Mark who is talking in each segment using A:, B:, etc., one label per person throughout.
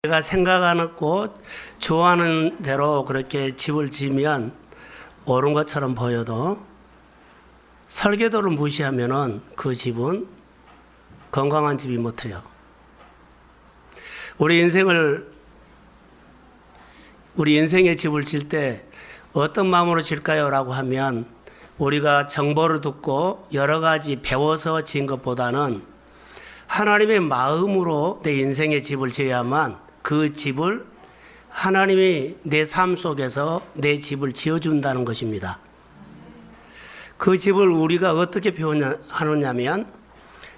A: 내가 생각하는 곳, 좋아하는 대로 그렇게 집을 지으면 옳은 것처럼 보여도 설계도를 무시하면은 그 집은 건강한 집이 못해요. 우리 인생의 집을 질 때 어떤 마음으로 질까요? 라고 하면 우리가 정보를 듣고 여러 가지 배워서 지은 것보다는 하나님의 마음으로 내 인생의 집을 지어야만 그 집을 하나님이 내 삶 속에서 내 집을 지어준다는 것입니다. 그 집을 우리가 어떻게 표현하느냐면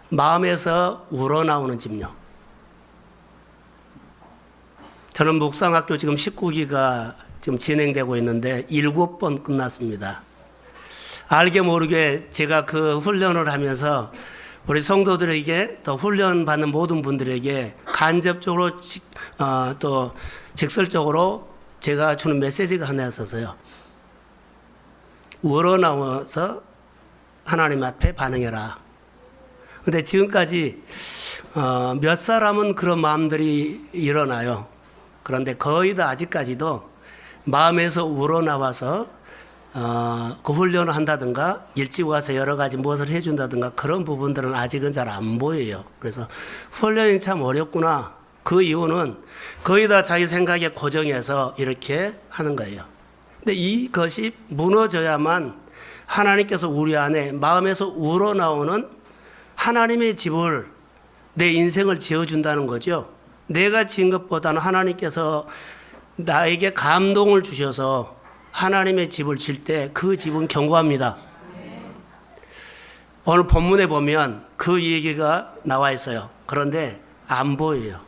A: 마음에서 우러나오는 집요. 저는 묵상학교 지금 19기가 지금 진행되고 있는데 7번 끝났습니다. 알게 모르게 제가 그 훈련을 하면서 우리 성도들에게 또 훈련받는 모든 분들에게 간접적으로 또 직설적으로 제가 주는 메시지가 하나 있어서요. 우러나와서 하나님 앞에 반응해라. 근데 지금까지 몇 사람은 그런 마음들이 일어나요. 그런데 거의 다 아직까지도 마음에서 우러나와서 그 훈련을 한다든가 일찍 와서 여러 가지 무엇을 해준다든가 그런 부분들은 아직은 잘 안 보여요. 그래서 훈련이 참 어렵구나. 그 이유는 거의 다 자기 생각에 고정해서 이렇게 하는 거예요. 근데 이것이 무너져야만 하나님께서 우리 안에 마음에서 우러나오는 하나님의 집을 내 인생을 지어준다는 거죠. 내가 지은 것보다는 하나님께서 나에게 감동을 주셔서 하나님의 집을 질 때 그 집은 견고합니다. 오늘 본문에 보면 그 얘기가 나와 있어요. 그런데 안 보여요.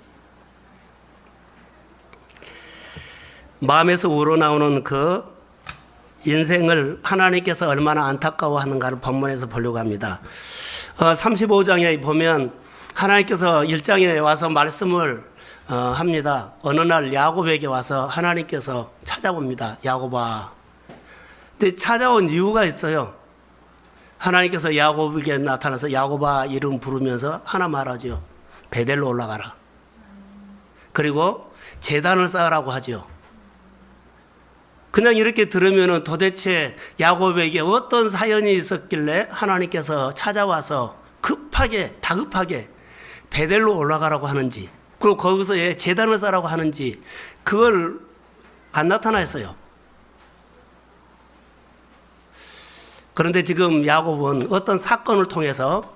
A: 마음에서 우러나오는 그 인생을 하나님께서 얼마나 안타까워하는가를 본문에서 보려고 합니다. 35장에 보면 하나님께서 1장에 와서 말씀을 합니다. 어느 날 야곱에게 와서 하나님께서 찾아봅니다. 야곱아. 근데 찾아온 이유가 있어요. 하나님께서 야곱에게 나타나서 야곱아 이름 부르면서 하나 말하죠. 베델로 올라가라. 그리고 제단을 쌓으라고 하죠. 그냥 이렇게 들으면 도대체 야곱에게 어떤 사연이 있었길래 하나님께서 찾아와서 다급하게 베델로 올라가라고 하는지, 그리고 거기서 제단을 쌓으라고 하는지 그걸 안 나타났어요. 그런데 지금 야곱은 어떤 사건을 통해서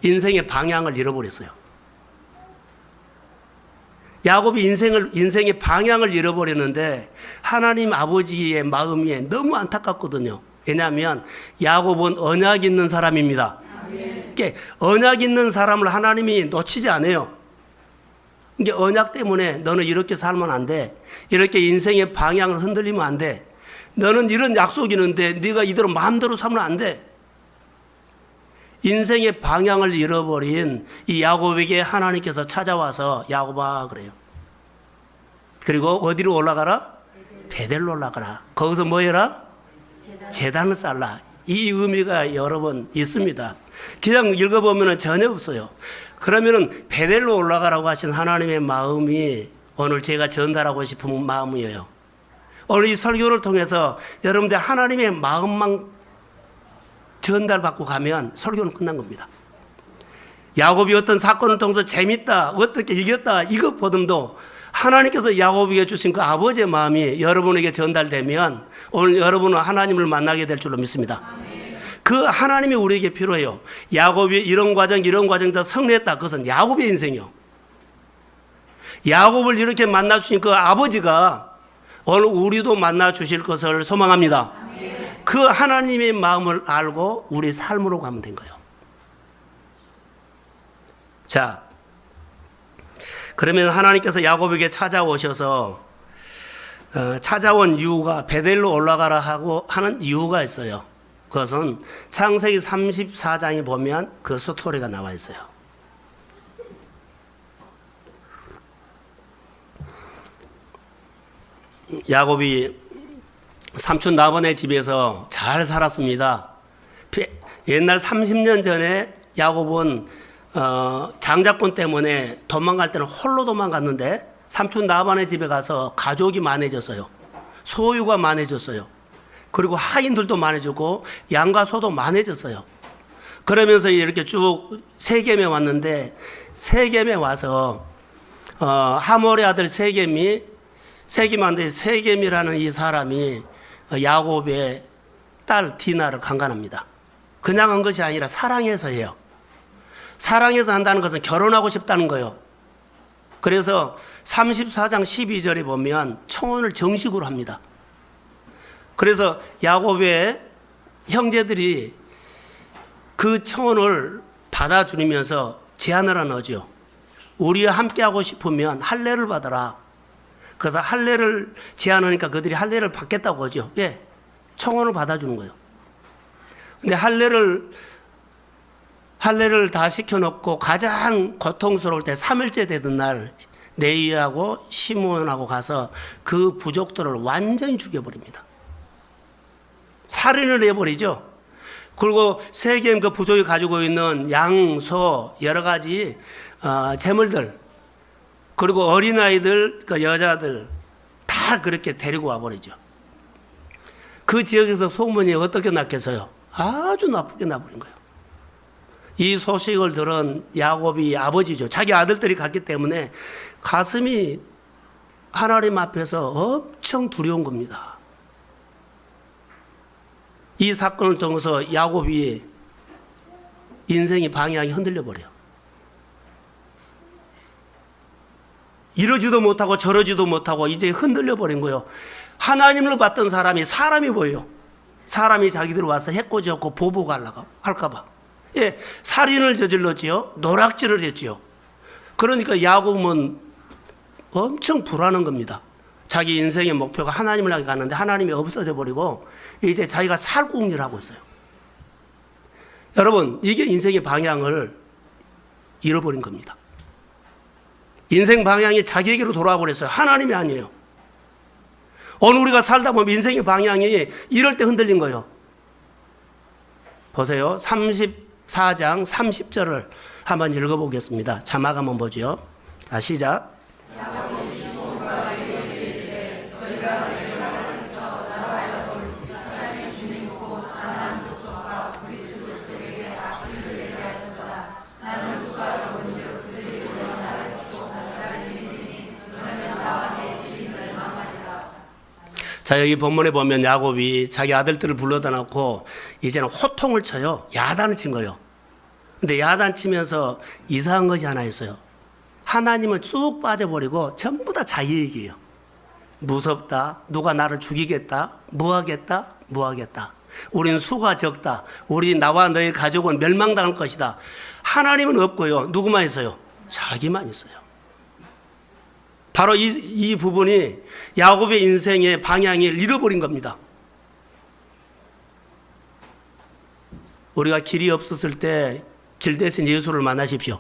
A: 인생의 방향을 잃어버렸어요. 야곱이 인생의 방향을 잃어버렸는데 하나님 아버지의 마음이 너무 안타깝거든요. 왜냐하면 야곱은 언약 있는 사람입니다. 그러니까 언약 있는 사람을 하나님이 놓치지 않아요. 이게 언약 때문에 너는 이렇게 살면 안 돼. 이렇게 인생의 방향을 흔들리면 안 돼. 너는 이런 약속이 있는데 네가 이대로 마음대로 살면 안 돼. 인생의 방향을 잃어버린 이 야곱에게 하나님께서 찾아와서 야곱아 그래요. 그리고 어디로 올라가라? 베델로 올라가라. 거기서 뭐 해라? 제단을 쌓라. 이 의미가 여러 번 있습니다. 그냥 읽어보면 전혀 없어요. 그러면은 베델로 올라가라고 하신 하나님의 마음이 오늘 제가 전달하고 싶은 마음이에요. 오늘 이 설교를 통해서 여러분들 하나님의 마음만 전달받고 가면 설교는 끝난 겁니다. 야곱이 어떤 사건을 통해서 재밌다, 어떻게 이겼다 이것보다도 하나님께서 야곱에게 주신 그 아버지의 마음이 여러분에게 전달되면 오늘 여러분은 하나님을 만나게 될 줄로 믿습니다. 그 하나님이 우리에게 필요해요. 야곱이 이런 과정 다 승리했다. 그것은 야곱의 인생이요. 야곱을 이렇게 만나 주신 그 아버지가 오늘 우리도 만나 주실 것을 소망합니다. 그 하나님의 마음을 알고 우리 삶으로 가면 된 거예요. 자, 그러면 하나님께서 야곱에게 찾아오셔서 찾아온 이유가 베델로 올라가라 하고 하는 이유가 있어요. 그것은 창세기 34장에 보면 그 스토리가 나와 있어요. 야곱이 삼촌 라반의 집에서 잘 살았습니다. 옛날 30년 전에 야곱은 장자권 때문에 도망갈 때는 홀로 도망갔는데 삼촌 라반의 집에 가서 가족이 많아졌어요. 소유가 많아졌어요. 그리고 하인들도 많아졌고 양과 소도 많아졌어요. 그러면서 이렇게 쭉 세겜에 왔는데, 세겜에 와서 하몰의 아들 세겜한테 세겜이라는 이 사람이 야곱의 딸 디나를 강간합니다. 그냥 한 것이 아니라 사랑해서 해요. 사랑해서 한다는 것은 결혼하고 싶다는 거예요. 그래서 34장 12절에 보면 청혼을 정식으로 합니다. 그래서 야곱의 형제들이 그 청혼을 받아주면서 제안을 하나 하죠. 우리와 함께하고 싶으면 할례를 받아라. 그래서 할례를 제안하니까 그들이 할례를 받겠다고 하죠. 예, 청혼을 받아주는 거예요. 근데 할례를 다 시켜놓고 가장 고통스러울 때 3일째 되던 날 레이하고 시몬하고 가서 그 부족들을 완전히 죽여버립니다. 살인을 해버리죠. 그리고 세겜 그 부족이 가지고 있는 양, 소, 여러 가지 재물들, 그리고 어린아이들, 그 여자들 다 그렇게 데리고 와버리죠. 그 지역에서 소문이 어떻게 났겠어요? 아주 나쁘게 나버린 거예요. 이 소식을 들은 야곱이 아버지죠. 자기 아들들이 갔기 때문에 가슴이 하나님 앞에서 엄청 두려운 겁니다. 이 사건을 통해서 야곱이 인생의 방향이 흔들려 버려요. 이러지도 못하고 저러지도 못하고 이제 흔들려 버린 거예요. 하나님을 봤던 사람이 사람이 보여요. 사람이 자기들 와서 해코지하고 보복하려고 할까봐. 예, 살인을 저질렀지요. 노략질을 했지요. 그러니까 야곱은 엄청 불안한 겁니다. 자기 인생의 목표가 하나님을 향해 가는데 하나님이 없어져 버리고 이제 자기가 살궁리를 하고 있어요. 여러분, 이게 인생의 방향을 잃어버린 겁니다. 인생 방향이 자기에게로 돌아와 버렸어요. 하나님이 아니에요. 오늘 우리가 살다 보면 인생의 방향이 이럴 때 흔들린 거예요. 보세요. 34장 30절을 한번 읽어보겠습니다. 자막 한번 보죠. 자, 시작. 자, 여기 본문에 보면 야곱이 자기 아들들을 불러다 놓고 이제는 호통을 쳐요. 야단을 친 거예요. 근데 야단 치면서 이상한 것이 하나 있어요. 하나님은 쭉 빠져버리고 전부 다 자기 얘기예요. 무섭다. 누가 나를 죽이겠다. 뭐하겠다. 뭐하겠다. 우리는 수가 적다. 우리 나와 너의 가족은 멸망당할 것이다. 하나님은 없고요. 누구만 있어요? 자기만 있어요. 바로 이 부분이 야곱의 인생의 방향을 잃어버린 겁니다. 우리가 길이 없었을 때 길 대신 예수를 만나십시오.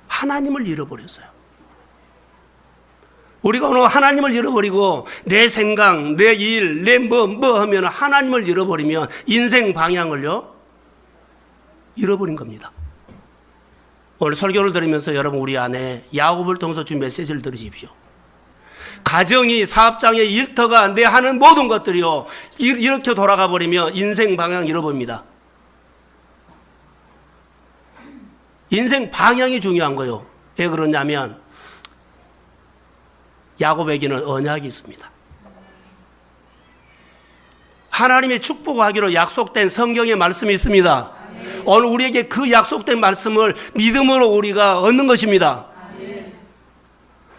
A: 하나님을 잃어버렸어요. 우리가 오늘 하나님을 잃어버리고 내 생각, 내 일, 내 뭐 하면 하나님을 잃어버리면 인생 방향을요 잃어버린 겁니다. 오늘 설교를 들으면서 여러분 우리 안에 야곱을 통해서 준 메시지를 들으십시오. 가정이, 사업장의 일터가 내 하는 모든 것들이요 이렇게 돌아가 버리면 인생 방향 잃어버립니다. 인생 방향이 중요한 거예요. 왜 그러냐면 야곱에게는 언약이 있습니다. 하나님의 축복하기로 약속된 성경의 말씀이 있습니다. 오늘 우리에게 그 약속된 말씀을 믿음으로 우리가 얻는 것입니다.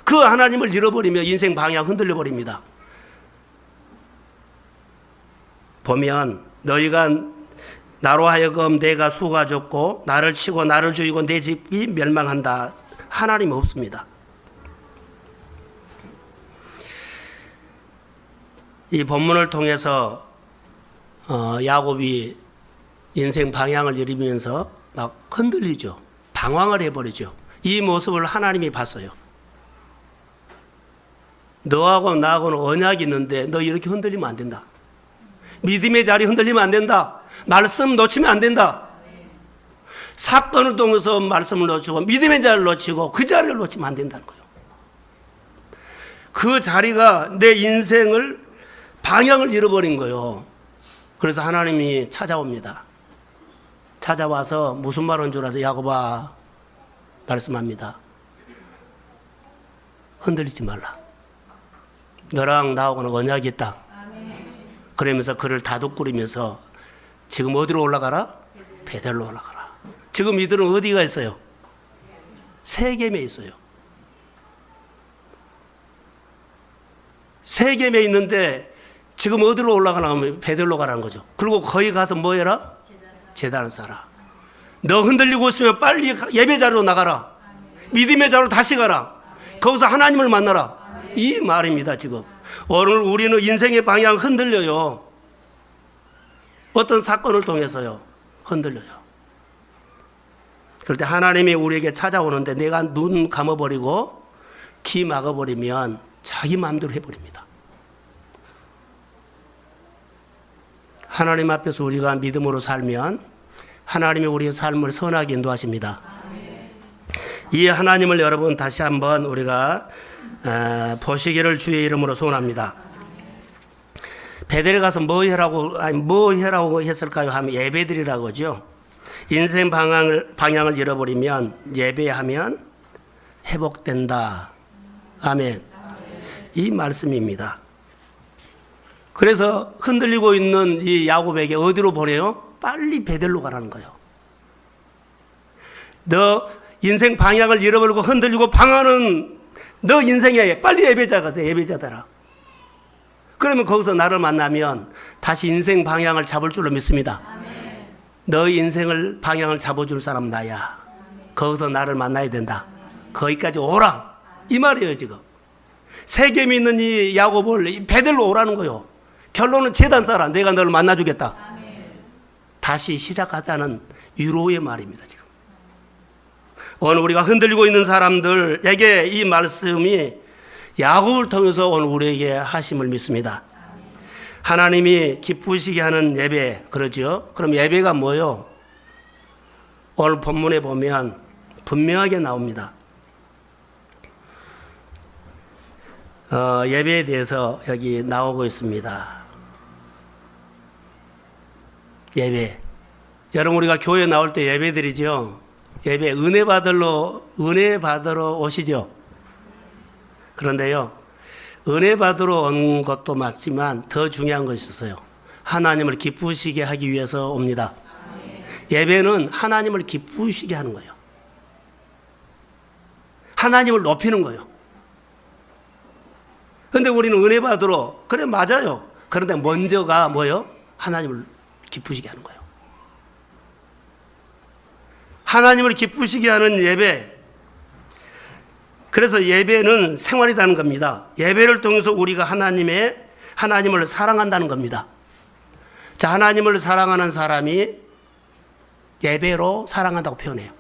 A: 그 하나님을 잃어버리면 인생 방향 흔들려 버립니다. 보면 너희가 나로 하여금 내가 수가 졌고 나를 치고 나를 죽이고 내 집이 멸망한다. 하나님 없습니다. 이 본문을 통해서 야곱이 인생 방향을 잃으면서 막 흔들리죠. 방황을 해버리죠. 이 모습을 하나님이 봤어요. 너하고 나하고는 언약이 있는데 너 이렇게 흔들리면 안 된다. 믿음의 자리 흔들리면 안 된다. 말씀 놓치면 안 된다. 사건을 통해서 말씀을 놓치고 믿음의 자리를 놓치고 그 자리를 놓치면 안 된다는 거예요. 그 자리가 내 인생을 방향을 잃어버린 거예요. 그래서 하나님이 찾아옵니다. 찾아와서 무슨 말인 줄 알아서 야곱아 말씀합니다. 흔들리지 말라. 너랑 나하고는 언약이 있다. 그러면서 그를 다독거리면서 지금 어디로 올라가라? 베델로 올라가라. 지금 이들은 어디가 있어요? 세겜에 있어요. 세겜에 있는데 지금 어디로 올라가라면 베델로 가라는 거죠. 그리고 거기 가서 뭐 해라? 제단을 쌓아라. 너 흔들리고 있으면 빨리 예배 자리로 나가라. 믿음의 자리로 다시 가라. 거기서 하나님을 만나라. 이 말입니다. 지금 오늘 우리는 인생의 방향 흔들려요. 어떤 사건을 통해서요 흔들려요. 그럴 때 하나님이 우리에게 찾아오는데 내가 눈 감아버리고 귀 막아버리면 자기 마음대로 해버립니다. 하나님 앞에서 우리가 믿음으로 살면 하나님이 우리의 삶을 선하게 인도하십니다. 이 하나님을 여러분 다시 한번 우리가 보시기를 주의 이름으로 소원합니다. 베델에 가서 뭐 해라고 했을까요? 하면 예배드리라고 하죠. 인생 방향을 잃어버리면 예배하면 회복된다. 아멘. 이 말씀입니다. 그래서 흔들리고 있는 이 야곱에게 어디로 보내요? 빨리 베델로 가라는 거예요. 너 인생 방향을 잃어버리고 흔들리고 방황하는 너 인생에 빨리 예배자가 돼. 예배자더라. 그러면 거기서 나를 만나면 다시 인생 방향을 잡을 줄로 믿습니다. 너 인생을 방향을 잡아줄 사람 나야. 거기서 나를 만나야 된다. 거기까지 오라. 이 말이에요 지금. 세겜이 있는 이 야곱을 베델로 오라는 거예요. 결론은 제단 쌓아라. 내가 너를 만나주겠다. 다시 시작하자는 위로의 말입니다. 지금 오늘 우리가 흔들리고 있는 사람들에게 이 말씀이 야곱을 통해서 오늘 우리에게 하심을 믿습니다. 하나님이 기쁘시게 하는 예배, 그러죠? 그럼 예배가 뭐요? 오늘 본문에 보면 분명하게 나옵니다. 예배에 대해서 여기 나오고 있습니다. 예배. 여러분 우리가 교회 나올 때 예배 드리죠? 예배 은혜 받으러 오시죠? 그런데요, 은혜 받으러 온 것도 맞지만 더 중요한 것이 있어요. 하나님을 기쁘시게 하기 위해서 옵니다. 예배는 하나님을 기쁘시게 하는 거예요. 하나님을 높이는 거예요. 그런데 우리는 은혜 받으러, 그래 맞아요. 그런데 먼저가 뭐예요? 하나님을 기쁘시게 하는 거예요. 하나님을 기쁘시게 하는 예배. 그래서 예배는 생활이라는 겁니다. 예배를 통해서 우리가 하나님을 사랑한다는 겁니다. 자, 하나님을 사랑하는 사람이 예배로 사랑한다고 표현해요.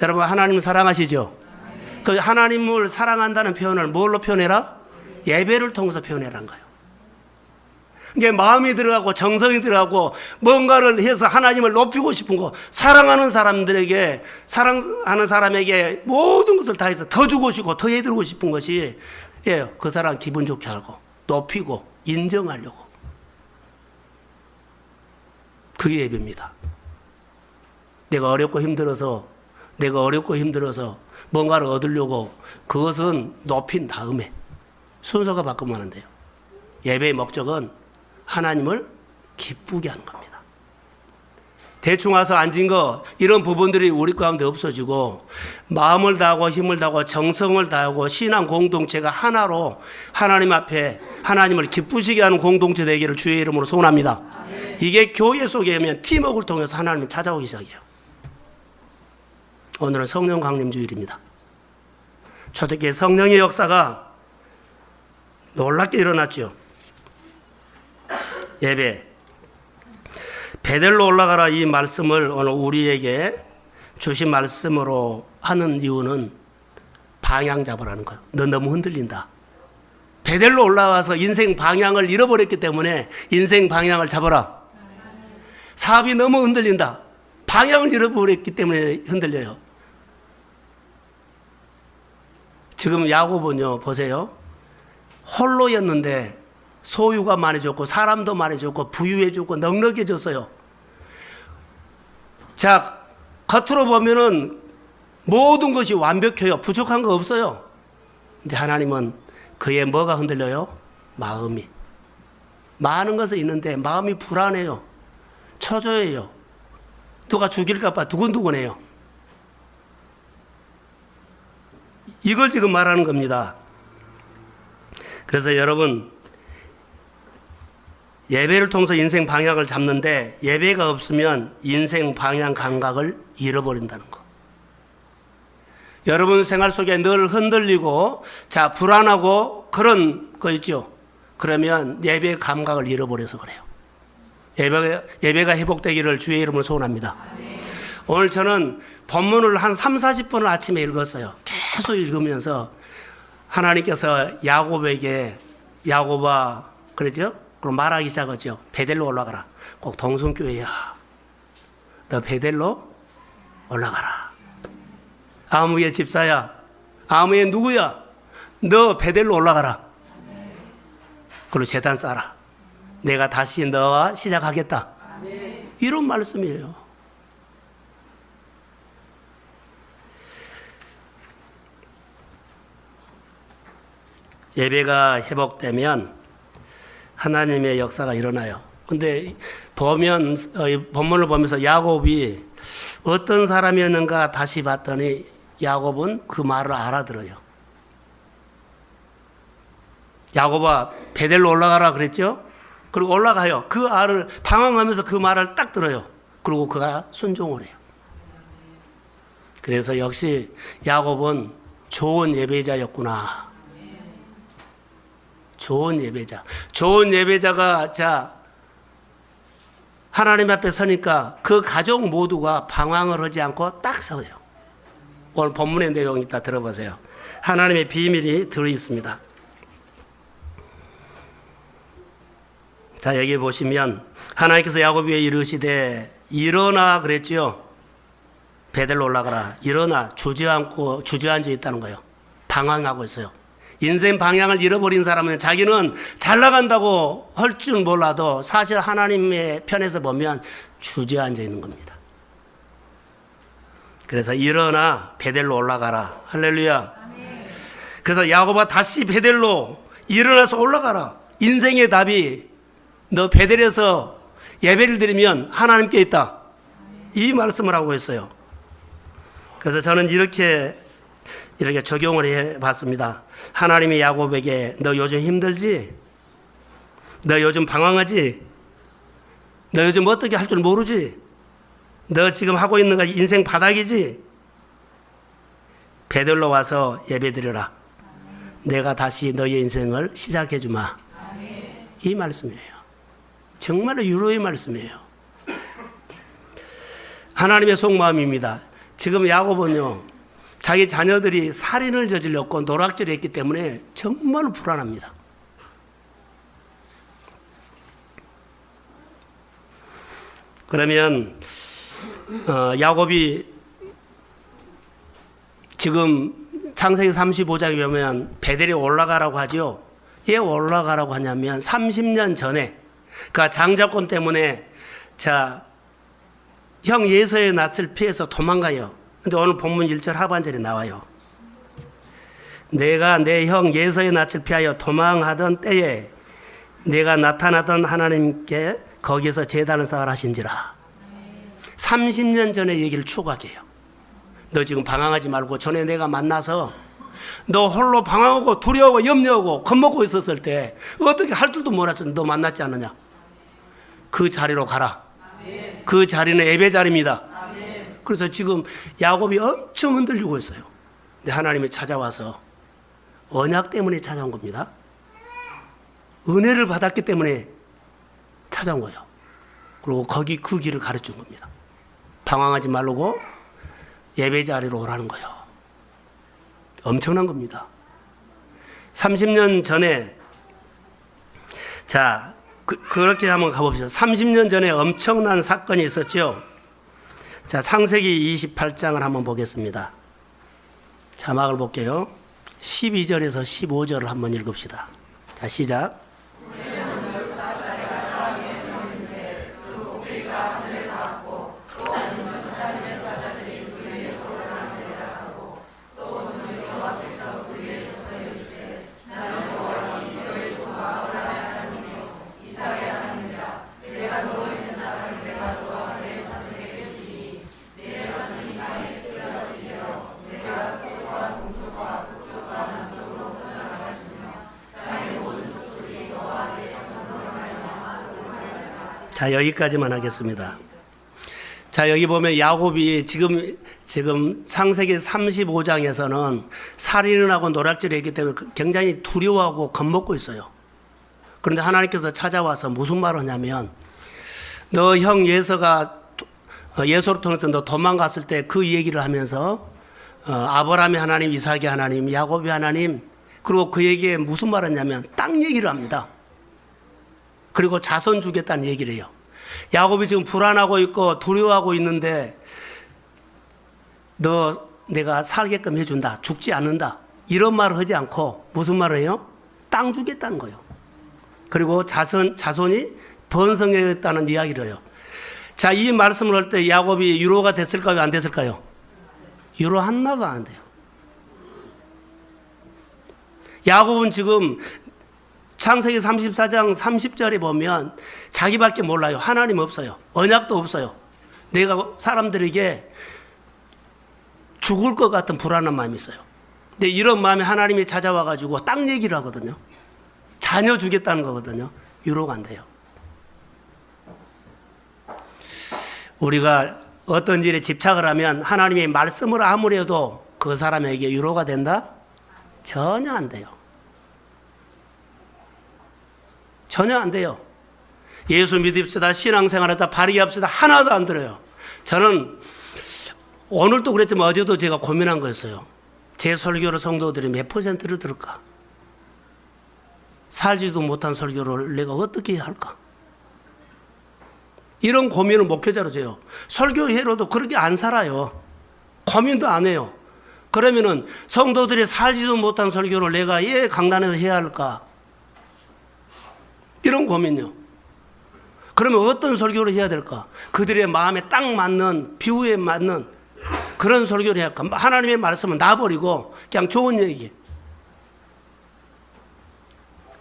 A: 여러분 하나님을 사랑하시죠? 그 하나님을 사랑한다는 표현을 뭘로 표현해라? 예배를 통해서 표현해라는 거예요. 이게 마음이 들어가고 정성이 들어가고 뭔가를 해서 하나님을 높이고 싶은 거, 사랑하는 사람에게 모든 것을 다해서 더 주고 싶고 더 해드리고 싶은 것이 그 사람 기분 좋게 하고 높이고 인정하려고. 그게 예배입니다. 내가 어렵고 힘들어서 뭔가를 얻으려고 그것은 높인 다음에 순서가 바꾸면 안 돼요. 예배의 목적은 하나님을 기쁘게 하는 겁니다. 대충 와서 앉은 거 이런 부분들이 우리 가운데 없어지고 마음을 다하고 힘을 다하고 정성을 다하고 신앙 공동체가 하나로 하나님 앞에 하나님을 기쁘시게 하는 공동체 되기를 주의 이름으로 소원합니다. 이게 교회 속에 오면 팀워크를 통해서 하나님을 찾아오기 시작해요. 오늘은 성령 강림 주일입니다. 초대교회 성령의 역사가 놀랍게 일어났죠. 예배 베델로 올라가라 이 말씀을 오늘 우리에게 주신 말씀으로 하는 이유는 방향 잡으라는 거예요. 너 너무 흔들린다. 베델로 올라가서 인생 방향을 잃어버렸기 때문에 인생 방향을 잡아라. 사업이 너무 흔들린다. 방향을 잃어버렸기 때문에 흔들려요. 지금 야곱은요, 보세요. 홀로였는데 소유가 많아졌고 사람도 많아졌고 부유해졌고 넉넉해졌어요. 자, 겉으로 보면은 모든 것이 완벽해요. 부족한 거 없어요. 근데 하나님은 그의 뭐가 흔들려요? 마음이. 많은 것은 있는데 마음이 불안해요. 초조해요. 누가 죽일까 봐 두근두근해요. 이걸 지금 말하는 겁니다. 그래서 여러분, 예배를 통해서 인생 방향을 잡는데 예배가 없으면 인생 방향 감각을 잃어버린다는 거. 여러분 생활 속에 늘 흔들리고 자 불안하고 그런 거 있죠. 그러면 예배 감각을 잃어버려서 그래요. 예배가 회복되기를 주의 이름으로 소원합니다. 오늘 저는 본문을 한 3, 40분을 아침에 읽었어요. 계속 읽으면서 하나님께서 야곱에게 야곱아 그러죠? 그럼 말하기 시작하죠. 베델로 올라가라. 꼭 동성교회야. 너 베델로 올라가라. 아무의 집사야. 아무의 누구야. 너 베델로 올라가라. 그리고 제단 쌓아라. 내가 다시 너와 시작하겠다. 이런 말씀이에요. 예배가 회복되면 하나님의 역사가 일어나요. 근데 보면 본문을 보면서 야곱이 어떤 사람이었는가 다시 봤더니 야곱은 그 말을 알아들어요. 야곱아 베델로 올라가라 그랬죠? 그리고 올라가요. 그 알을 방황하면서 그 말을 딱 들어요. 그리고 그가 순종을 해요. 그래서 역시 야곱은 좋은 예배자였구나. 좋은 예배자. 좋은 예배자가 자 하나님 앞에 서니까 그 가족 모두가 방황을 하지 않고 딱 서요. 오늘 본문의 내용 이따 들어보세요. 하나님의 비밀이 들어있습니다. 자 여기 보시면 하나님께서 야곱에게 이르시되 일어나 그랬죠. 베델로 올라가라. 일어나 주저앉아 있다는 거예요. 방황하고 있어요. 인생 방향을 잃어버린 사람은 자기는 잘 나간다고 할 줄 몰라도 사실 하나님의 편에서 보면 주저앉아 있는 겁니다. 그래서 일어나 베델로 올라가라. 할렐루야. 그래서 야곱아 다시 베델로 일어나서 올라가라. 인생의 답이 너 베델에서 예배를 드리면 하나님께 있다. 이 말씀을 하고 있어요. 그래서 저는 이렇게 적용을 해봤습니다. 하나님이 야곱에게 너 요즘 힘들지? 너 요즘 방황하지? 너 요즘 어떻게 할 줄 모르지? 너 지금 하고 있는 거 인생 바닥이지? 베들로 와서 예배드려라. 내가 다시 너의 인생을 시작해 주마. 이 말씀이에요. 정말로 유로의 말씀이에요. 하나님의 속마음입니다. 지금 야곱은요. 자기 자녀들이 살인을 저질렀고 노략질을 했기 때문에 정말 불안합니다. 그러면 야곱이 지금 창세기 35장에 보면 베델에 올라가라고 하죠. 왜 올라가라고 하냐면 30년 전에 그 장자권 때문에 형 예서의 낯을 피해서 도망가요. 근데 오늘 본문 1절 하반절에 나와요. 내가 내 형 예서의 낯을 피하여 도망하던 때에 내가 나타나던 하나님께 거기서 제단을 쌓으라 하신지라. 30년 전의 얘기를 추구하게 해요. 너 지금 방황하지 말고 전에 내가 만나서 너 홀로 방황하고 두려워하고 염려하고 겁먹고 있었을 때 어떻게 할 줄도 몰랐어. 너 만났지 않느냐. 그 자리로 가라. 그 자리는 예배 자리입니다. 그래서 지금 야곱이 엄청 흔들리고 있어요. 근데 하나님이 찾아와서 언약 때문에 찾아온 겁니다. 은혜를 받았기 때문에 찾아온 거예요. 그리고 거기 그 길을 가르친 겁니다. 방황하지 말고 예배 자리로 오라는 거예요. 엄청난 겁니다. 30년 전에 그렇게 한번 가봅시다. 30년 전에 엄청난 사건이 있었죠. 창세기 28장을 한번 보겠습니다. 자막을 볼게요. 12절에서 15절을 한번 읽읍시다. 자, 시작. 자, 여기까지만 하겠습니다. 자, 여기 보면 야곱이 지금 창세기 35장에서는 살인을 하고 노략질을 했기 때문에 굉장히 두려워하고 겁먹고 있어요. 그런데 하나님께서 찾아와서 무슨 말을 하냐면, 너 형 예서를 통해서 너 도망갔을 때 그 얘기를 하면서 아브라함의 하나님, 이삭의 하나님, 야곱의 하나님, 그리고 그에게 무슨 말을 했냐면 땅 얘기를 합니다. 그리고 자손 주겠다는 얘기를 해요. 야곱이 지금 불안하고 있고 두려워하고 있는데 너 내가 살게끔 해준다. 죽지 않는다. 이런 말을 하지 않고 무슨 말을 해요? 땅 주겠다는 거예요. 그리고 자손이 번성했다는 이야기를 해요. 자, 이 말씀을 할 때 야곱이 유로가 됐을까요? 안 됐을까요? 유로 하나도 안 돼요. 야곱은 지금 창세기 34장 30절에 보면 자기밖에 몰라요. 하나님 없어요. 언약도 없어요. 내가 사람들에게 죽을 것 같은 불안한 마음이 있어요. 근데 이런 마음에 하나님이 찾아와가지고 땅 얘기를 하거든요. 자녀 주겠다는 거거든요. 유로가 안 돼요. 우리가 어떤 일에 집착을 하면 하나님의 말씀을 아무리 해도 그 사람에게 유로가 된다? 전혀 안 돼요. 전혀 안 돼요. 예수 믿읍시다, 신앙생활하다, 발휘합시다, 하나도 안 들어요. 저는 오늘도 그랬지만 어제도 제가 고민한 거였어요. 제 설교를 성도들이 몇 %를 들을까? 살지도 못한 설교를 내가 어떻게 해야 할까? 이런 고민을 목회자로 해요. 설교회로도 그렇게 안 살아요. 고민도 안 해요. 그러면은 성도들이 살지도 못한 설교를 내가 왜 강단에서 해야 할까? 이런 고민요. 그러면 어떤 설교를 해야 될까? 그들의 마음에 딱 맞는, 비유에 맞는 그런 설교를 해야 할까? 하나님의 말씀은 놔버리고 그냥 좋은 얘기.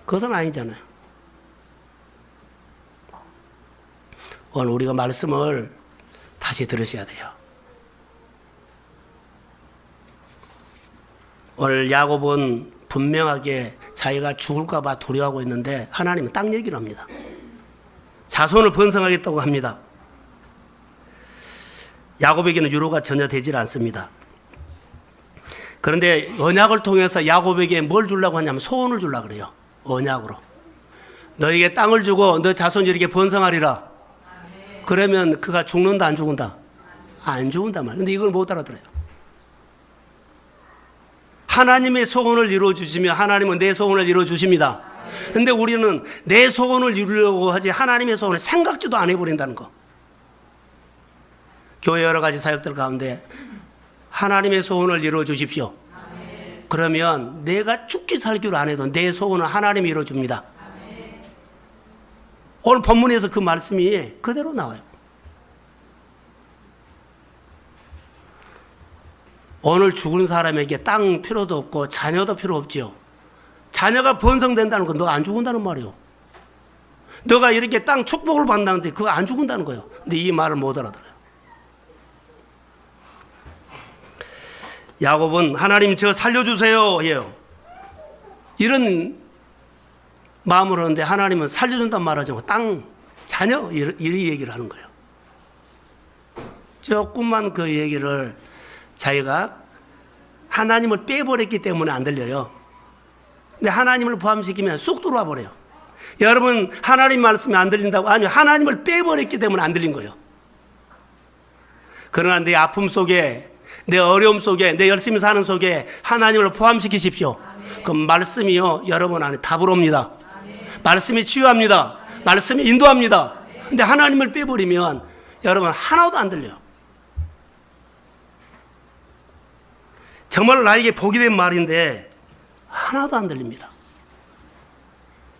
A: 그것은 아니잖아요. 오늘 우리가 말씀을 다시 들으셔야 돼요. 오늘 야곱은 분명하게 자기가 죽을까 봐 두려워하고 있는데 하나님은 딱 얘기를 합니다. 자손을 번성하겠다고 합니다. 야곱에게는 유로가 전혀 되질 않습니다. 그런데 언약을 통해서 야곱에게 뭘 주려고 하냐면 소원을 주려고 그래요. 언약으로. 너에게 땅을 주고 너 자손이 이렇게 번성하리라. 그러면 그가 죽는다 안 죽는다? 안 죽는단 말이에요. 근데 이걸 못 알아들어요. 하나님의 소원을 이루어주시면 하나님은 내 소원을 이루어주십니다. 근데 우리는 내 소원을 이루려고 하지 하나님의 소원을 생각지도 안 해버린다는 거. 교회 여러 가지 사역들 가운데 하나님의 소원을 이루어주십시오. 그러면 내가 죽기 살기로 안 해도 내 소원을 하나님이 이루어줍니다. 오늘 본문에서 그 말씀이 그대로 나와요. 오늘 죽은 사람에게 땅 필요도 없고 자녀도 필요 없지요. 자녀가 번성된다는 건 너 안 죽는다는 말이요. 너가 이렇게 땅 축복을 받는다는데 그거 안 죽는다는 거예요. 근데 이 말을 못 알아들어요. 야곱은 하나님 저 살려주세요 해요. 이런 마음으로 하는데 하나님은 살려준단 말하지 않고 땅, 자녀 이 얘기를 하는 거예요. 조금만 그 얘기를 자기가 하나님을 빼버렸기 때문에 안 들려요. 근데 하나님을 포함시키면 쑥 들어와 버려요. 여러분 하나님 말씀이 안 들린다고? 아니요, 하나님을 빼버렸기 때문에 안 들린 거예요. 그러나 내 아픔 속에, 내 어려움 속에, 내 열심히 사는 속에 하나님을 포함시키십시오. 그 말씀이요 여러분 안에 답을 옵니다. 말씀이 치유합니다. 말씀이 인도합니다. 근데 하나님을 빼버리면 여러분 하나도 안 들려요. 정말 나에게 복이 된 말인데 하나도 안 들립니다.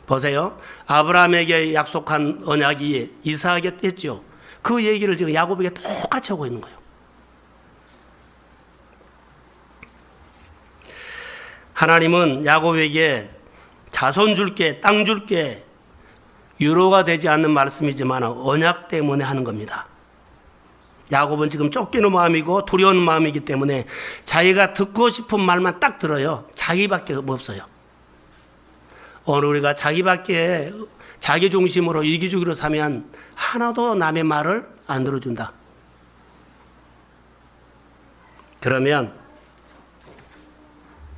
A: 보세요. 아브라함에게 약속한 언약이 이삭에게 했죠. 그 얘기를 지금 야곱에게 똑같이 하고 있는 거예요. 하나님은 야곱에게 자손 줄게, 땅 줄게, 유로가 되지 않는 말씀이지만 언약 때문에 하는 겁니다. 야곱은 지금 쫓기는 마음이고 두려운 마음이기 때문에 자기가 듣고 싶은 말만 딱 들어요. 자기밖에 없어요. 오늘 우리가 자기 중심으로 이기주기로 사면 하나도 남의 말을 안 들어준다. 그러면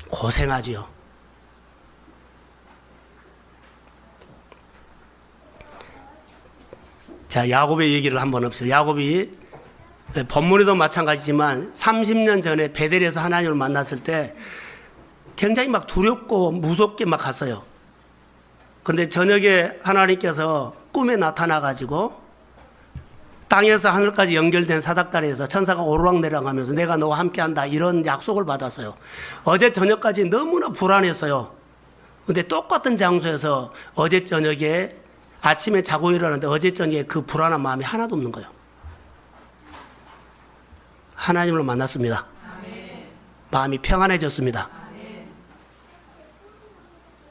A: 고생하지요. 자, 야곱의 얘기를 한번 해보세요. 야곱이 본문에도 마찬가지지만 30년 전에 베델에서 하나님을 만났을 때 굉장히 막 두렵고 무섭게 막 갔어요. 근데 저녁에 하나님께서 꿈에 나타나가지고 땅에서 하늘까지 연결된 사닥다리에서 천사가 오르락내리락 하면서 내가 너와 함께한다 이런 약속을 받았어요. 어제 저녁까지 너무나 불안했어요. 근데 똑같은 장소에서 어제 저녁에 아침에 자고 일어났는데 어제 저녁에 그 불안한 마음이 하나도 없는 거예요. 하나님을 만났습니다. 아멘. 마음이 평안해졌습니다. 아멘.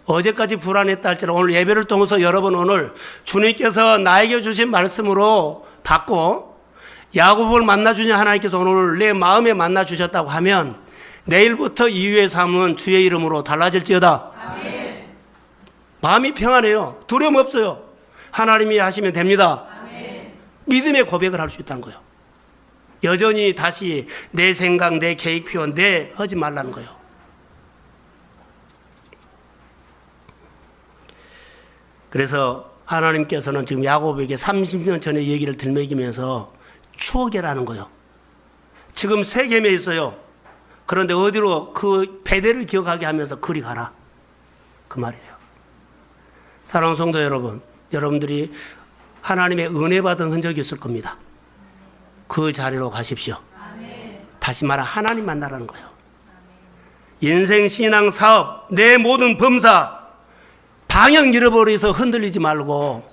A: 어제까지 불안했다 할지라도 오늘 예배를 통해서 여러분 오늘 주님께서 나에게 주신 말씀으로 받고 야곱을 만나주신 하나님께서 오늘 내 마음에 만나주셨다고 하면 내일부터 이후의 삶은 주의 이름으로 달라질지어다. 아멘. 마음이 평안해요. 두려움 없어요. 하나님이 하시면 됩니다. 아멘. 믿음의 고백을 할 수 있다는 거예요. 여전히 다시 내 생각, 내 계획 표현, 내 하지 말라는 거예요. 그래서 하나님께서는 지금 야곱에게 30년 전의 얘기를 들먹이면서 추억이라는 거예요. 지금 세겜에 있어요. 그런데 어디로 그 베델을 기억하게 하면서 그리 가라. 그 말이에요. 사랑하는 성도 여러분, 여러분들이 하나님의 은혜 받은 흔적이 있을 겁니다. 그 자리로 가십시오. 아멘. 다시 말하 하나님 만나라는 거예요. 아멘. 인생, 신앙, 사업, 내 모든 범사 방향 잃어버려서 흔들리지 말고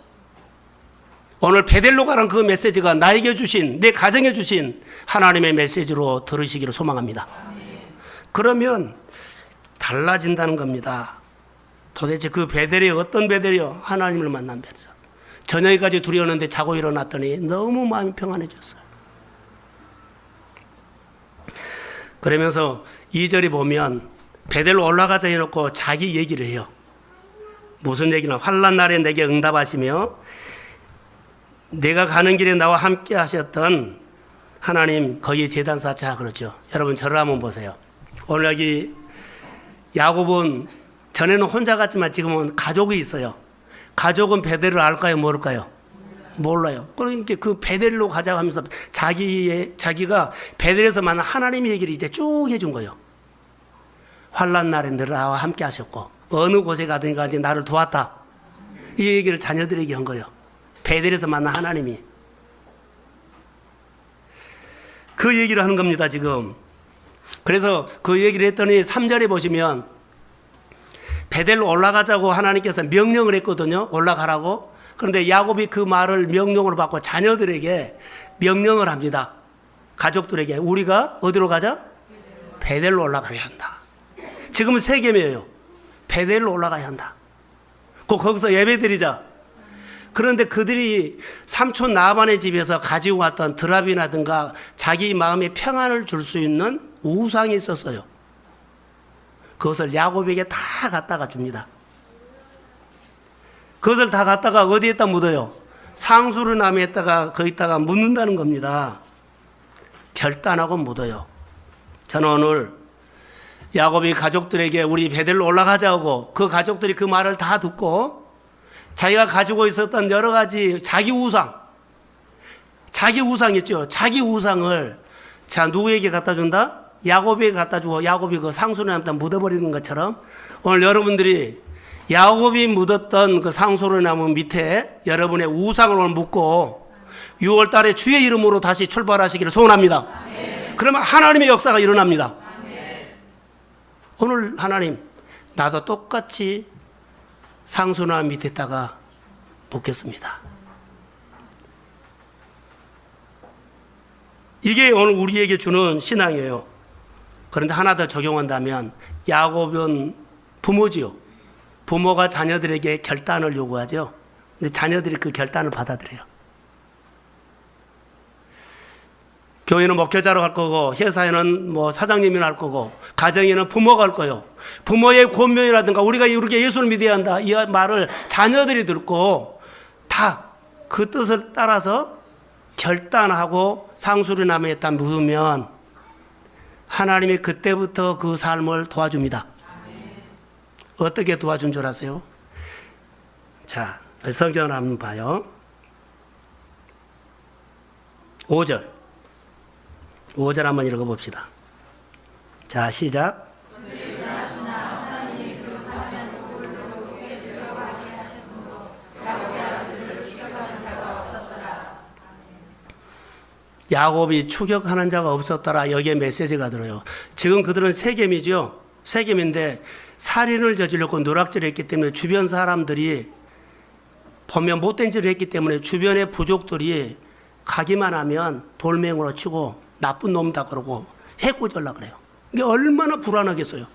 A: 오늘 베델로 가는 그 메시지가 나에게 주신 내 가정에 주신 하나님의 메시지로 들으시기를 소망합니다. 아멘. 그러면 달라진다는 겁니다. 도대체 그 베델이 어떤 베델이요? 하나님을 만난 베델. 저녁까지 두려웠는데 자고 일어났더니 너무 마음이 평안해졌어요. 그러면서 2절에 보면 베델로 올라가자 해놓고 자기 얘기를 해요. 무슨 얘기는 환난 날에 내게 응답하시며 내가 가는 길에 나와 함께 하셨던 하나님 거기 제단 쌓자 그러죠. 여러분 저를 한번 보세요. 오늘 여기 야곱은 전에는 혼자 갔지만 지금은 가족이 있어요. 가족은 베델을 알까요 모를까요? 몰라요. 그러니까 그 베델로 가자고 하면서 자기가 베델에서 만난 하나님의 얘기를 이제 쭉 해준 거예요. 환난 날에 나와 함께 하셨고 어느 곳에 가든가 이제 나를 도왔다. 이 얘기를 자녀들에게 한 거예요. 베델에서 만난 하나님이. 그 얘기를 하는 겁니다 지금. 그래서 그 얘기를 했더니 3절에 보시면 베델로 올라가자고 하나님께서 명령을 했거든요. 올라가라고. 그런데 야곱이 그 말을 명령으로 받고 자녀들에게 명령을 합니다. 가족들에게 우리가 어디로 가자? 베델로 올라가야 한다. 지금은 세겜이에요. 베델로 올라가야 한다. 거기서 예배드리자. 그런데 그들이 삼촌 나반의 집에서 가지고 왔던 드랍이라든가 자기 마음에 평안을 줄 수 있는 우상이 있었어요. 그것을 야곱에게 다 갖다가 줍니다. 그것을 다 갖다가 어디에다 묻어요? 상수르나무에다가 거기다가 묻는다는 겁니다. 결단하고 묻어요. 저는 오늘 야곱이 가족들에게 우리 베델로 올라가자고 그 가족들이 그 말을 다 듣고 자기가 가지고 있었던 여러 가지 자기 우상 있죠. 자기 우상을 자 누구에게 갖다 준다? 야곱에게 갖다 주고 야곱이 그 상수르나무에다 묻어버리는 것처럼 오늘 여러분들이 야곱이 묻었던 그 상수르나무 밑에 여러분의 우상을 오늘 묻고 6월 달에 주의 이름으로 다시 출발하시기를 소원합니다. 아멘. 그러면 하나님의 역사가 일어납니다. 아멘. 오늘 하나님 나도 똑같이 상수나 밑에다가 묻겠습니다. 이게 오늘 우리에게 주는 신앙이에요. 그런데 하나 더 적용한다면 야곱은 부모지요. 부모가 자녀들에게 결단을 요구하죠. 근데 자녀들이 그 결단을 받아들여요. 교회는 목회자로 갈 거고, 회사에는 뭐 사장님이 할 거고, 가정에는 부모가 할 거요. 부모의 권면이라든가 우리가 이렇게 예수를 믿어야 한다 이 말을 자녀들이 듣고 다 그 뜻을 따라서 결단하고 상수리 남에다 묻으면 하나님이 그때부터 그 삶을 도와줍니다. 어떻게 도와준 줄 아세요? 자, 성경을 한번 봐요. 5절 한번 읽어봅시다. 자, 시작. 야곱이 추격하는 자가 없었더라. 여기에 메시지가 들어요. 지금 그들은 세겜이죠. 세겜인데 살인을 저질렀고 노략질을 했기 때문에 주변 사람들이 보면 못된 짓을 했기 때문에 주변의 부족들이 가기만 하면 돌멩이로 치고 나쁜 놈다 그러고 해코지하려고 그래요. 이게 얼마나 불안하겠어요.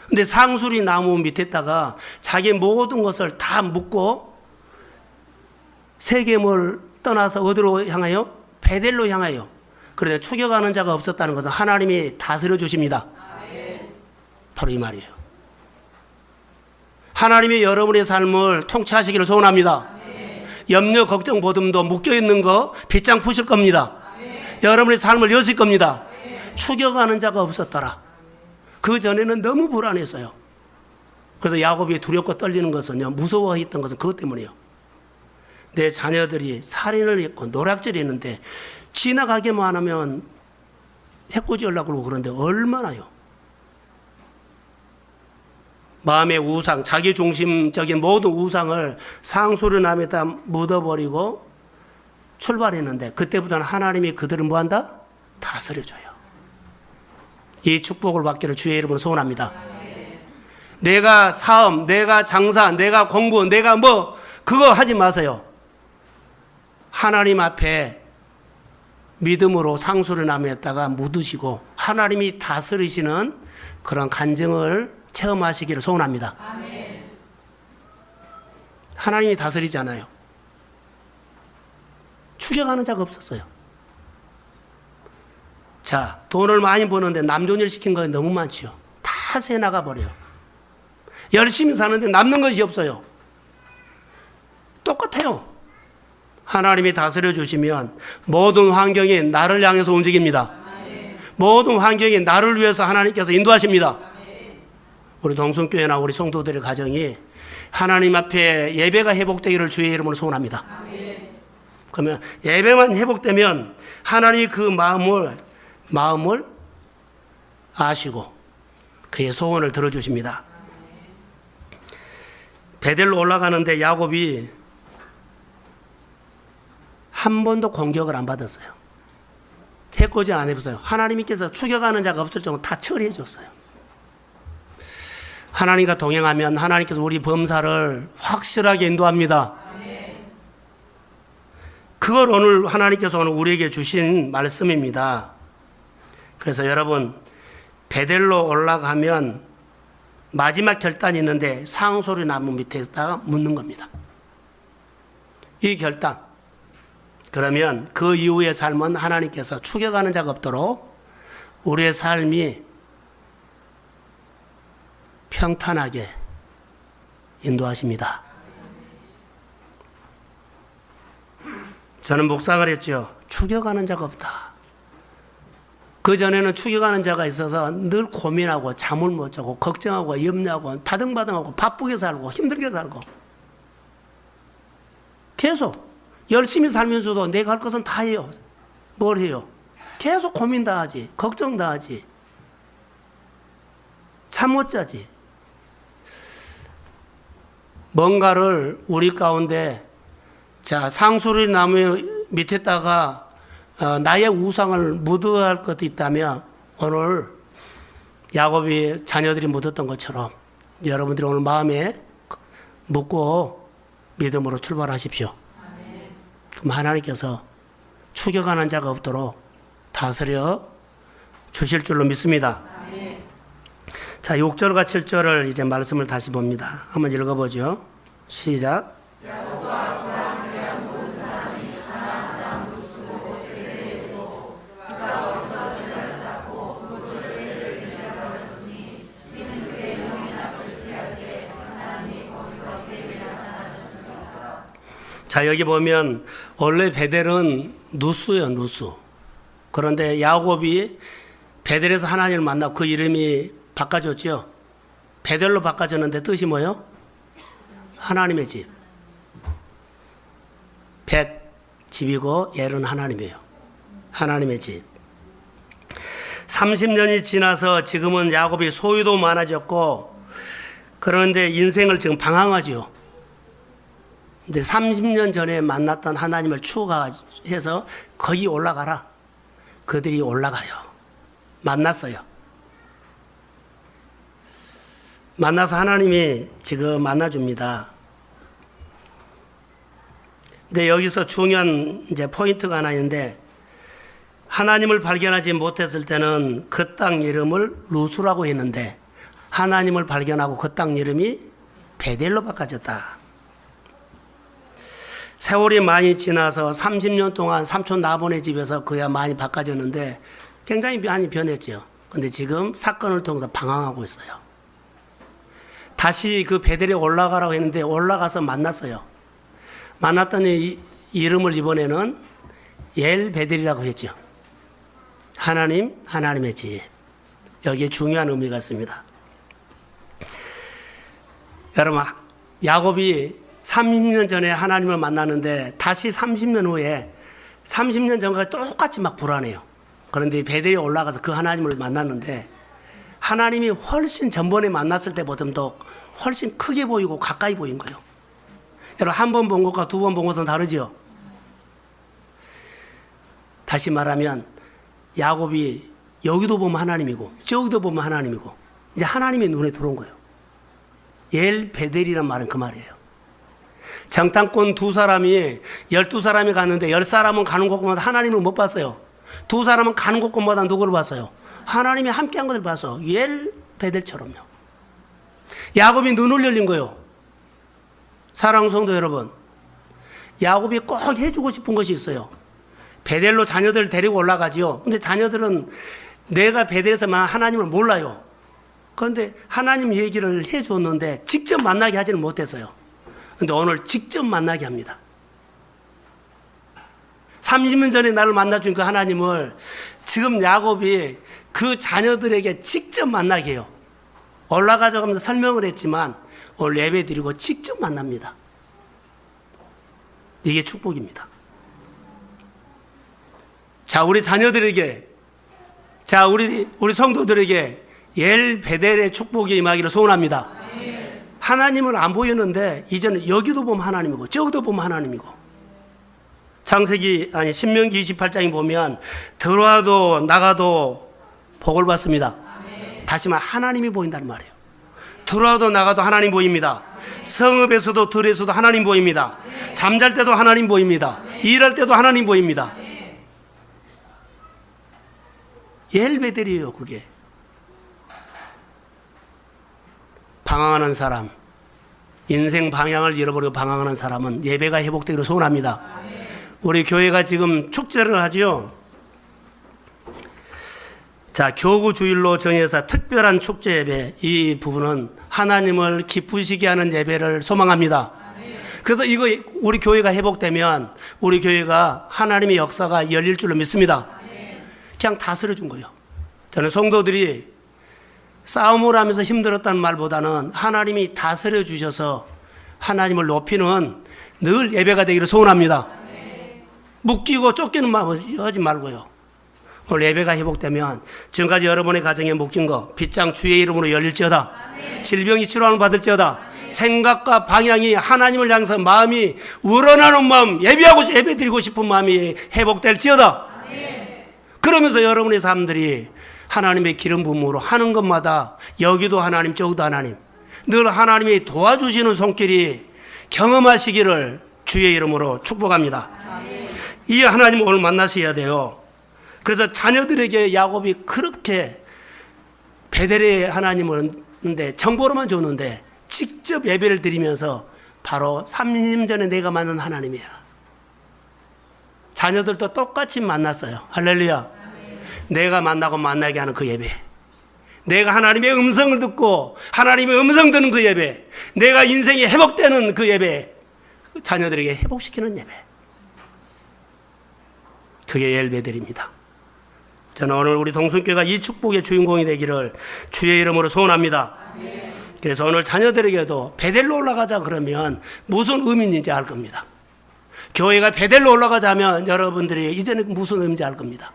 A: 근데 상수리 나무 밑에다가 자기 모든 것을 다 묻고 세겜을 떠나서 어디로 향하여? 베델로 향하여. 그런데 추격하는 자가 없었다는 것은 하나님이 다스려 주십니다. 바로 이 말이에요. 하나님이 여러분의 삶을 통치하시기를 소원합니다. 염려, 걱정, 보듬도 묶여있는 거 빗장 푸실 겁니다. 여러분의 삶을 여실 겁니다. 추격하는 자가 없었더라. 그 전에는 너무 불안했어요. 그래서 야곱이 두렵고 떨리는 것은요, 무서워했던 것은 그것 때문이에요. 내 자녀들이 살인을 했고 노략질을 했는데 지나가기만 하면 해코지하려고 그러고 그러는데 얼마나요? 마음의 우상, 자기 중심적인 모든 우상을 상수리 남에다 묻어버리고 출발했는데 그때부터는 하나님이 그들을 뭐한다? 다스려줘요. 이 축복을 받기를 주의 이름으로 소원합니다. 내가 사업, 내가 장사, 내가 공부, 내가 뭐 그거 하지 마세요. 하나님 앞에 믿음으로 상수리 남에다가 묻으시고 하나님이 다스리시는 그런 간증을 체험하시기를 소원합니다. 아멘. 하나님이 다스리잖아요. 추격하는 자가 없었어요. 자, 돈을 많이 버는데 남존일 시킨 거 너무 많지요. 다 새 나가버려요. 열심히 사는데 남는 것이 없어요. 똑같아요. 하나님이 다스려 주시면 모든 환경이 나를 향해서 움직입니다. 모든 환경이 나를 위해서 하나님께서 인도하십니다. 우리 동성교회나 우리 성도들의 가정이 하나님 앞에 예배가 회복되기를 주의 이름으로 소원합니다. 그러면 예배만 회복되면 하나님이 그 마음을 아시고 그의 소원을 들어주십니다. 베델로 올라가는데 야곱이 한 번도 공격을 안 받았어요. 해코지 안 해봤어요. 하나님께서 추격하는 자가 없을 정도로 다 처리해 줬어요. 하나님과 동행하면 하나님께서 우리 범사를 확실하게 인도합니다. 그걸 오늘 하나님께서 오늘 우리에게 주신 말씀입니다. 그래서 여러분 베델로 올라가면 마지막 결단이 있는데 상소리 나무 밑에다가 묻는 겁니다. 이 결단. 그러면 그 이후의 삶은 하나님께서 추격하는 자가 없도록 우리의 삶이 평탄하게 인도하십니다. 저는 묵상을 했죠. 추격하는 자가 없다. 그전에는 추격하는 자가 있어서 늘 고민하고 잠을 못 자고 걱정하고 염려하고 바등바등하고 바쁘게 살고 힘들게 살고 계속 열심히 살면서도 내가 할 것은 다 해요. 뭘 해요? 계속 고민 다 하지. 걱정 다 하지. 잠 못 자지. 뭔가를 우리 가운데 자 상수리 나무 밑에다가 나의 우상을 묻어야 할 것도 있다면 오늘 야곱이 자녀들이 묻었던 것처럼 여러분들이 오늘 마음에 묻고 믿음으로 출발하십시오. 그럼 하나님께서 추격하는 자가 없도록 다스려 주실 줄로 믿습니다. 자, 6절과 7절을 이제 말씀을 다시 봅니다. 한번 읽어보죠. 시작. 자, 여기 보면 원래 베델은 누수예요, 누수. 그런데 야곱이 베델에서 하나님을 만나고 그 이름이 바꿔졌죠. 베델로 바꿔졌는데 뜻이 뭐예요? 하나님의 집. 벳 집이고 엘은 하나님이에요. 하나님의 집. 30년이 지나서 지금은 야곱이 소유도 많아졌고 그런데 인생을 지금 방황하죠. 근데 30년 전에 만났던 하나님을 추구해서 거기 올라가라. 그들이 올라가요. 만났어요. 만나서 하나님이 지금 만나줍니다. 근데 여기서 중요한 이제 포인트가 하나 있는데 하나님을 발견하지 못했을 때는 그 땅 이름을 루스라고 했는데 하나님을 발견하고 그 땅 이름이 베델로 바꿔졌다. 세월이 많이 지나서 30년 동안 삼촌 나본의 집에서 그야 많이 바꿔졌는데 굉장히 많이 변했죠. 근데 지금 사건을 통해서 방황하고 있어요. 다시 그 베델에 올라가라고 했는데 올라가서 만났어요. 만났더니 이름을 이번에는 엘 베델이라고 했죠. 하나님, 하나님의 집. 여기에 중요한 의미가 있습니다. 여러분, 야곱이 30년 전에 하나님을 만났는데 다시 30년 후에 30년 전과 똑같이 막 불안해요. 그런데 베델에 올라가서 그 하나님을 만났는데 하나님이 훨씬 전번에 만났을 때보다도 훨씬 크게 보이고 가까이 보인 거예요. 여러분, 한 번 본 것과 두 번 본 것은 다르죠. 다시 말하면 야곱이 여기도 보면 하나님이고 저기도 보면 하나님이고 이제 하나님의 눈에 들어온 거예요. 엘 베델이란 말은 그 말이에요. 정탐꾼 두 사람이 12사람이 갔는데 10사람은 가는 곳마다 하나님을 못 봤어요. 두 사람은 가는 곳마다 누구를 봤어요? 하나님이 함께한 것을 봐서 엘 베델처럼요. 야곱이 눈을 열린 거예요. 사랑하는 성도 여러분, 야곱이 꼭 해주고 싶은 것이 있어요. 베델로 자녀들을 데리고 올라가지요. 근데 자녀들은 내가 베델에서만 하나님을 몰라요. 그런데 하나님 얘기를 해줬는데 직접 만나게 하지는 못했어요. 근데 오늘 직접 만나게 합니다. 30년 전에 나를 만나준 그 하나님을 지금 야곱이 그 자녀들에게 직접 만나게 해요. 올라가자고 하면서 설명을 했지만 오늘 예배 드리고 직접 만납니다. 이게 축복입니다. 자, 우리 자녀들에게, 자, 우리 성도들에게 엘 베델의 축복이 임하기를 소원합니다. 하나님은 안 보였는데 이제는 여기도 보면 하나님이고 저기도 보면 하나님이고. 신명기 28장에 보면 들어와도 나가도 복을 받습니다. 다시 말해 하나님이 보인다는 말이에요. 들어와도 나가도 하나님 보입니다. 성읍에서도 들에서도 하나님 보입니다. 잠잘 때도 하나님 보입니다. 일할 때도 하나님 보입니다. 엘 베델이에요, 그게. 방황하는 사람, 인생 방향을 잃어버리고 방황하는 사람은 예배가 회복되기를 소원합니다. 우리 교회가 지금 축제를 하죠. 자, 교구 주일로 정해서 특별한 축제 예배, 이 부분은 하나님을 기쁘시게 하는 예배를 소망합니다. 그래서 이거 우리 교회가 회복되면 우리 교회가 하나님의 역사가 열릴 줄로 믿습니다. 그냥 다스려 준 거예요. 저는 성도들이 싸움을 하면서 힘들었다는 말보다는 하나님이 다스려 주셔서 하나님을 높이는 늘 예배가 되기를 소원합니다. 묶이고 쫓기는 마음 하지 말고요. 오늘 예배가 회복되면 지금까지 여러분의 가정에 묶인 거 빗장 주의 이름으로 열릴지어다. 질병이 치료함을 받을지어다. 생각과 방향이 하나님을 향해서 마음이 우러나는 마음, 예배드리고 싶은 마음이 회복될지어다. 그러면서 여러분의 삶들이 하나님의 기름 부음으로 하는 것마다 여기도 하나님 저기도 하나님 늘 하나님이 도와주시는 손길이 경험하시기를 주의 이름으로 축복합니다. 이 하나님 오늘 만나셔야 돼요. 그래서 자녀들에게 야곱이 그렇게 베델의 하나님인데 정보로만 줬는데 직접 예배를 드리면서 바로 30년 전에 내가 만난 하나님이야. 자녀들도 똑같이 만났어요. 할렐루야. 내가 만나고 만나게 하는 그 예배, 내가 하나님의 음성을 듣고 하나님의 음성 듣는 그 예배, 내가 인생이 회복되는 그 예배, 자녀들에게 회복시키는 예배, 그게 엘베델입니다. 저는 오늘 우리 동순교회가 이 축복의 주인공이 되기를 주의 이름으로 소원합니다. 그래서 오늘 자녀들에게도 베델로 올라가자 그러면 무슨 의미인지 알 겁니다. 교회가 베델로 올라가자면 여러분들이 이제는 무슨 의미인지 알 겁니다.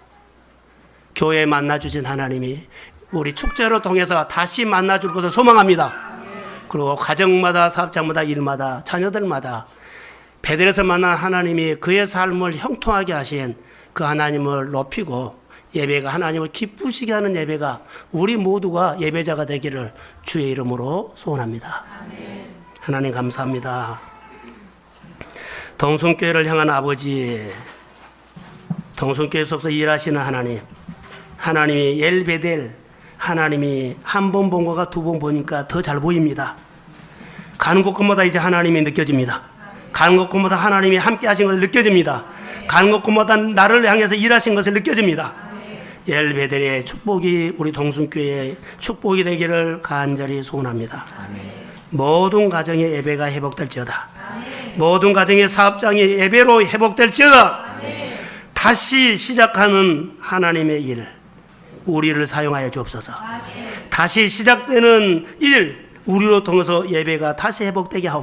A: 교회에 만나주신 하나님이 우리 축제로 통해서 다시 만나줄 것을 소망합니다. 그리고 가정마다 사업장마다 일마다 자녀들마다 베델에서 만난 하나님이 그의 삶을 형통하게 하신 그 하나님을 높이고 예배가 하나님을 기쁘시게 하는 예배가 우리 모두가 예배자가 되기를 주의 이름으로 소원합니다. 하나님 감사합니다. 동순교회를 향한 아버지, 동순교회 속에서 일하시는 하나님, 하나님이 엘베델, 하나님이 한 번 본 거가 두 번 보니까 더 잘 보입니다. 가는 곳마다 이제 하나님이 느껴집니다. 가는 곳마다 하나님이 함께 하신 것을 느껴집니다. 가는 곳마다 나를 향해서 일하신 것을 느껴집니다. 엘베델의 축복이 우리 동순교회의 축복이 되기를 간절히 소원합니다. 모든 가정의 예배가 회복될지어다. 모든 가정의 사업장이 예배로 회복될지어다. 다시 시작하는 하나님의 일, 우리를 사용하여 주옵소서. 다시 시작되는 일, 우리로 통해서 예배가 다시 회복되게 하옵소서.